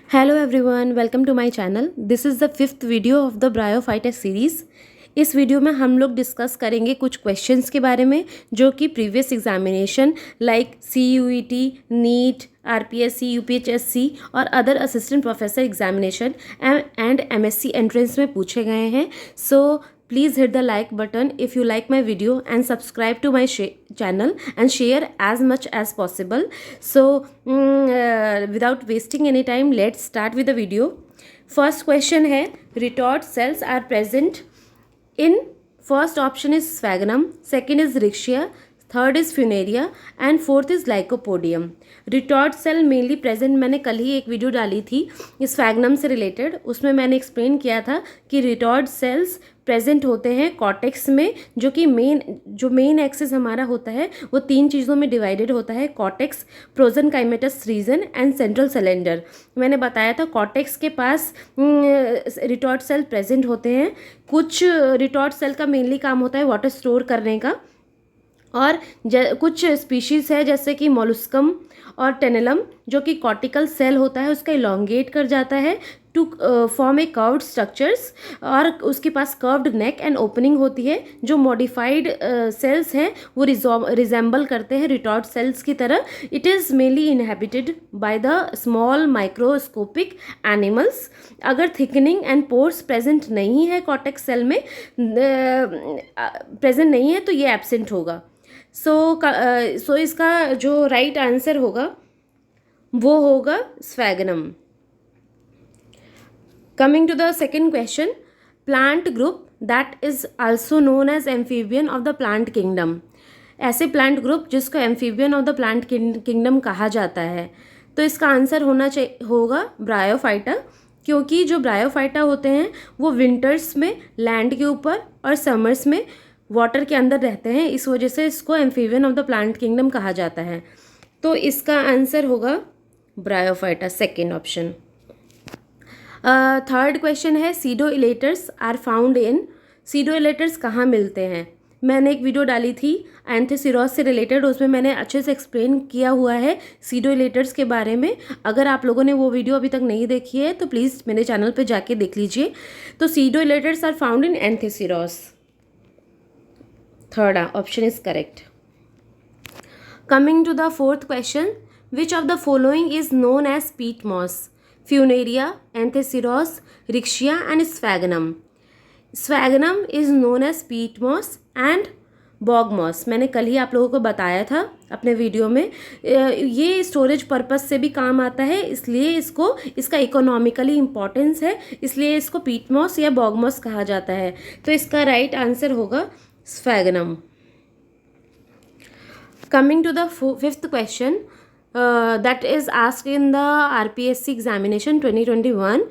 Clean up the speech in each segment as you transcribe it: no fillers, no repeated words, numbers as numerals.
Hello everyone, welcome to my channel. This is the fifth video of the bryophyta series. इस video में हम लोग discuss करेंगे कुछ क्वेश्चंस के बारे में जो कि previous examination like CUET, NEET, RPSC, UPHSC और other assistant professor examination and MSc entrance में पूछे गए हैं। So please hit the like button if you like my video and subscribe to my channel and share as much as possible. So without wasting any time, let's start with the video. First question है, retort cells are present in first option is sphagnum, second is rixia, third is funaria and fourth is lycopodium. Retort cell mainly present, मैंने कल ही एक video डाली थी sphagnum से related, उसमें मैंने explain किया था कि रिटॉर्ट सेल्स प्रेजेंट होते हैं कॉर्टेक्स में, जो कि मेन एक्सिस हमारा होता है वो तीन चीज़ों में डिवाइडेड होता है, cortex, parenchymatous region and central cylinder. मैंने बताया था कॉर्टेक्स के पास रिटॉर्ट सेल प्रेजेंट होते हैं। कुछ रिटॉर्ट सेल का मेनली काम होता है वाटर स्टोर करने का, और कुछ स्पीशीज़ है जैसे कि मोलुस्कम और टेनेलम जो कि कॉर्टिकल सेल होता है उसका इलोंगेट कर जाता है to form a curved structures, और उसके पास कर्व्ड नेक एंड ओपनिंग होती है। जो मॉडिफाइड सेल्स हैं वो रिजेंबल करते हैं रिटॉर्ट सेल्स की तरह। It is mainly inhabited by the small microscopic animals. अगर थिकनिंग एंड पोर्स प्रेजेंट नहीं है कॉर्टेक्स सेल में, प्रेजेंट नहीं है तो ये एब्सेंट होगा। सो इसका जो राइट आंसर होगा वो होगा sphagnum. Coming to the second question, plant group that is also known as amphibian of the plant kingdom. ऐसे प्लांट ग्रुप जिसको amphibian of the plant kingdom कहा जाता है, तो इसका आंसर होगा ब्रायोफाइटा, क्योंकि जो ब्रायोफाइटा होते हैं वो विंटर्स में लैंड के ऊपर और समर्स में वाटर के अंदर रहते हैं, इस वजह से इसको amphibian of the plant kingdom कहा जाता है। तो इसका आंसर होगा bryophyta, second option. Third question है, सीडोइलेटर्स आर फाउंड इन। सीडोइलेटर्स कहाँ मिलते हैं? मैंने एक वीडियो डाली थी एंथेसिरोस से रिलेटेड, उसमें मैंने अच्छे से एक्सप्लेन किया हुआ है सीडोइलेटर्स के बारे में। अगर आप लोगों ने वो वीडियो अभी तक नहीं देखी है तो प्लीज़ मेरे चैनल पे जाके देख लीजिए। तो pseudoelaters are found in Anthoceros, third option is correct. Coming to the fourth question, which of the following is known as peat moss? Funaria, Anthesiros, Rixia and Sphagnum. Sphagnum is known as peat moss and bog moss. मैंने कल ही आप लोगों को बताया था अपने video में। ये स्टोरेज पर्पस से भी काम आता है, इसलिए इसका इकोनॉमिकली इम्पोर्टेंस है, इसलिए इसको पीट मॉस या बॉग मॉस कहा जाता है। तो इसका राइट आंसर होगा sphagnum. Coming to the fifth question, that is asked in the RPSC examination 2021.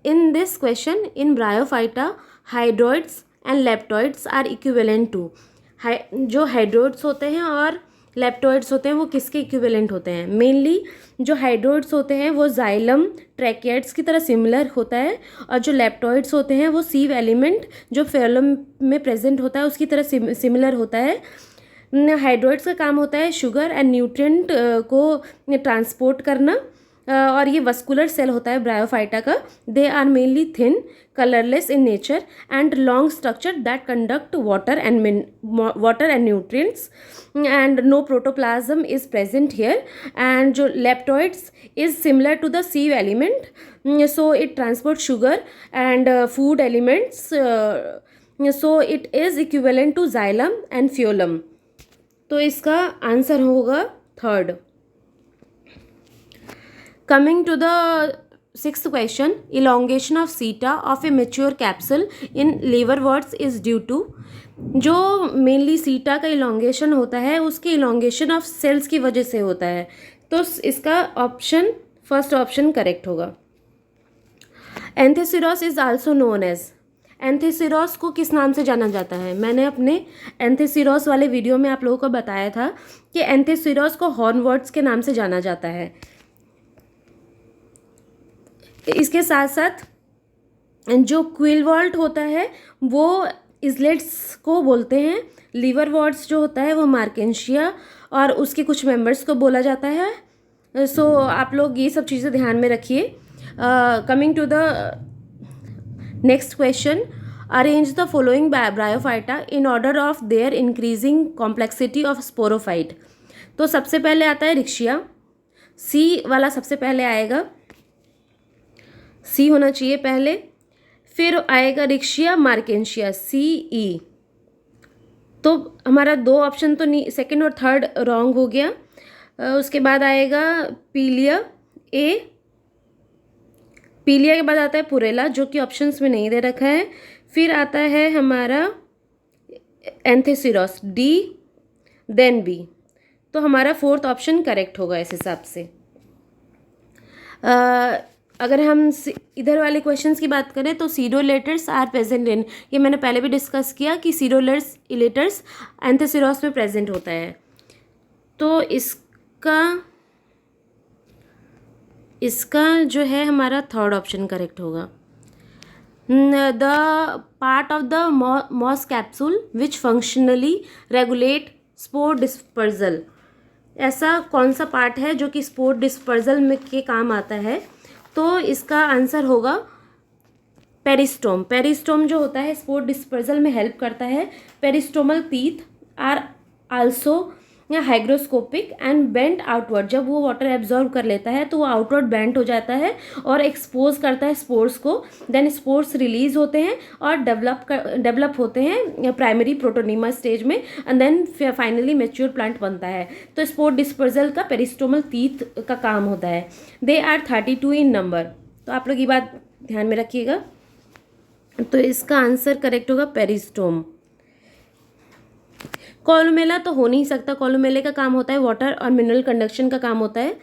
In this question, in Bryophyta, hydroids and leptoids are equivalent to. जो हाइड्रोइड्स होते हैं और लेप्टोइड्स होते हैं वो किसके इक्विवेलेंट होते हैं? मेनली जो हाइड्रोइड्स होते हैं वो जाइलम ट्रैकियड्स की तरह सिमिलर होता है, और जो लेप्टोइड्स होते हैं वो सीव एलिमेंट जो फेलोम में प्रेजेंट होता है उसकी तरह सिमिलर होता है। हाइड्रोइड्स का काम होता है शुगर एंड न्यूट्रिएंट को ट्रांसपोर्ट करना, और ये वस्कुलर सेल होता है ब्रायोफाइटा का। They are mainly thin, colourless in nature and long structure that conduct water and nutrients and no protoplasm is present here. And जो leptoids is similar to the sieve element, so it transport sugar and food elements, so it is equivalent to xylem and phloem. तो इसका answer होगा third. Coming to the sixth question, elongation of seta of a mature capsule in liverworts is due to. जो mainly सीटा का elongation होता है उसके elongation of sales की वजह से होता है, तो इसका ऑप्शन फर्स्ट ऑप्शन करेक्ट होगा। एंथेसिरोस इज आल्सो नोन एज। एंथेसिरोस को किस नाम से जाना जाता है? मैंने अपने एंथेसिरोस वाले वीडियो में आप लोगों को बताया था कि एंथेसिरोस को हॉर्नवर्ट्स के नाम से जाना जाता है। इसके साथ साथ जो क्विलवॉल्ट होता है वो इजलेट्स को बोलते हैं। लिवरवॉर्ट्स जो होता है वो मार्केंशिया और उसके कुछ मेंबर्स को बोला जाता है। सो आप लोग ये सब चीज़ें ध्यान में रखिए. Coming to the next question, arrange the following bryophyta in order of their increasing complexity of sporophyte. तो सबसे पहले आता है रिक्शिया, सी वाला सबसे पहले आएगा, सी होना चाहिए पहले. फिर आएगा रिक्शिया मार्केंशिया, सी ई. तो हमारा दो ऑप्शन तो नहीं, सेकंड और थर्ड रॉन्ग हो गया. उसके बाद आएगा पीलिया, ए. पीलिया के बाद आता है पुरेला, जो कि ऑप्शंस में नहीं दे रखा है. फिर आता है हमारा एंथेसिरोस, डी, देन बी. तो हमारा फोर्थ ऑप्शन करेक्ट होगा इस हिसाब से. अगर हम इधर वाले क्वेश्चंस की बात करें तो सीरोलेटर्स आर प्रेजेंट इन, ये मैंने पहले भी डिस्कस किया कि सीरोलेटर्स एंथेसिरोस में प्रेजेंट होता है. तो इसका जो है हमारा थर्ड ऑप्शन करेक्ट होगा. The part of the moss capsule which functionally regulate spore dispersal, ऐसा कौन सा पार्ट है जो कि स्पोर डिस्पर्जल में के काम आता है. तो इसका आंसर होगा पेरिस्टोम. पेरिस्टोम जो होता है स्पोर डिस्पर्जल में हेल्प करता है. Peristomal teeth are also hygroscopic and bent outward. जब वो वाटर एब्जॉर्ब कर लेता है तो वो आउटवर्ड बेंट हो जाता है और एक्सपोज करता है स्पोर्स को. देन स्पोर्स रिलीज होते हैं और डेवलप होते हैं प्राइमरी प्रोटोनीमा स्टेज में, and then finally mature plant बनता है. तो स्पोर डिस्पर्जल का पेरिस्टोमल टीथ का काम होता है. They are 32 in number. तो आप लोग ये बात ध्यान में रखिएगा. तो इसका आंसर करेक्ट होगा पेरिस्टोम. कोलुमेला तो हो नहीं सकता. कोलुमेले का काम होता है वाटर और मिनरल कंडक्शन का काम होता है.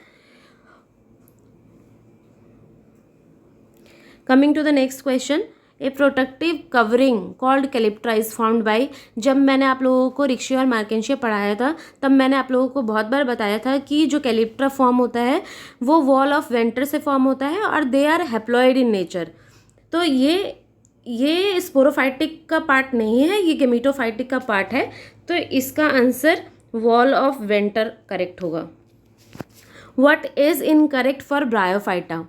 Coming to the next question, a protective covering called calyptra is found by. जब मैंने आप लोगों को रिक्शिया और मार्केंशिया पढ़ाया था तब मैंने आप लोगों को बहुत बार बताया था कि जो कैलिप्ट्रा फॉर्म होता है वो वॉल ऑफ वेंटर से फॉर्म होता है और they are haploid in nature. तो ये स्पोरोफाइटिक का पार्ट नहीं है, ये गेमिटोफाइटिक का पार्ट है. तो इसका answer wall of venter correct होगा. What is incorrect for bryophyta?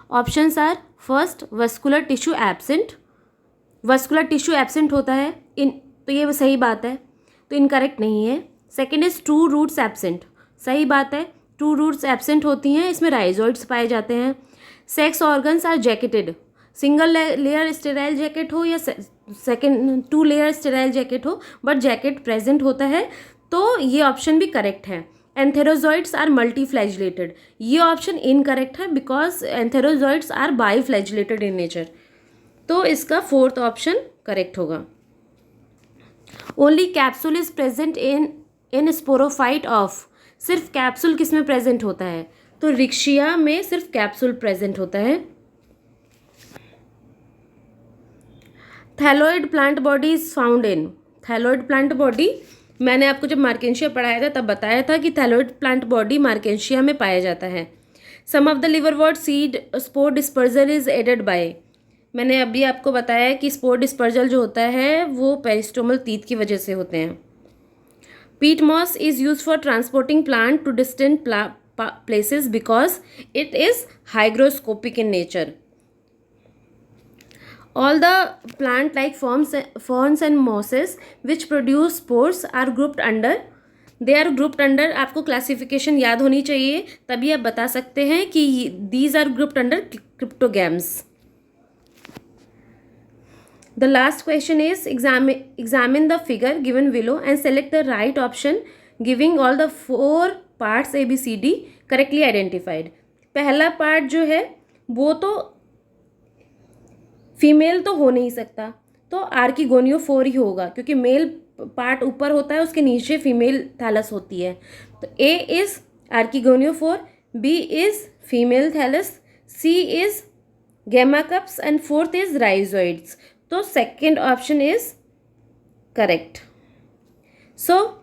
Options are, first vascular tissue absent. Vascular tissue absent होता है तो ये सही बात है, तो इनकरेक्ट नहीं है. Second is true roots absent. सही बात है, ट्रू रूट्स एब्सेंट होती हैं, इसमें राइजोइड्स पाए जाते हैं. Sex organs are jacketed. Single layer sterile jacket हो या सेकेंड 2 लेयर स्टेराइल जैकेट हो, बट जैकेट प्रेजेंट होता है, तो ये ऑप्शन भी करेक्ट है. Antherozoids are multiflagellated. ये ऑप्शन इनकरेक्ट है because antherozoids are biflagellated in nature. तो इसका फोर्थ ऑप्शन करेक्ट होगा. Only capsule is present in sporophyte of. सिर्फ कैप्सूल किस में प्रेजेंट होता है? तो रिक्शिया में सिर्फ कैप्सूल प्रेजेंट होता है. Thalloid plant body is found in. Thalloid plant body मैंने आपको जब मार्केंशिया पढ़ाया था तब बताया था कि थैलोइड प्लांट बॉडी मार्केंशिया में पाया जाता है. Some of the liverwort seed spore dispersal is aided by. मैंने अभी आपको बताया कि स्पोर डिस्पर्जल जो होता है वो पेरिस्टोमल टीथ की वजह से होते हैं. Peat moss is use for transporting plant to distant places because it is hygroscopic in nature. All the plant-like ferns and mosses which produce spores are grouped under. They are grouped under. आपको classification याद होनी चाहिए, तभी आप बता सकते हैं कि these are grouped under cryptogams. The last question is examine the figure given below and select the right option giving all the 4 parts A, B, C, D correctly identified. पहला पार्ट जो है वो तो फीमेल तो हो नहीं सकता, तो आर्किगोनियोफोर ही होगा क्योंकि मेल पार्ट ऊपर होता है, उसके नीचे फीमेल थैलस होती है. तो A is archegoniophore, B is female thallus, C is gemma cups and fourth is rhizoids. तो second option is correct. So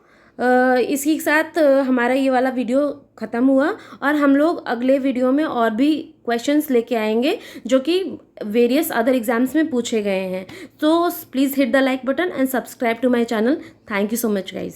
इसी के साथ हमारा ये वाला वीडियो ख़त्म हुआ और हम लोग अगले वीडियो में और भी क्वेश्चंस लेके आएंगे जो कि वेरियस अदर एग्जाम्स में पूछे गए हैं. तो please hit the like button and subscribe to my channel. Thank you so much guys.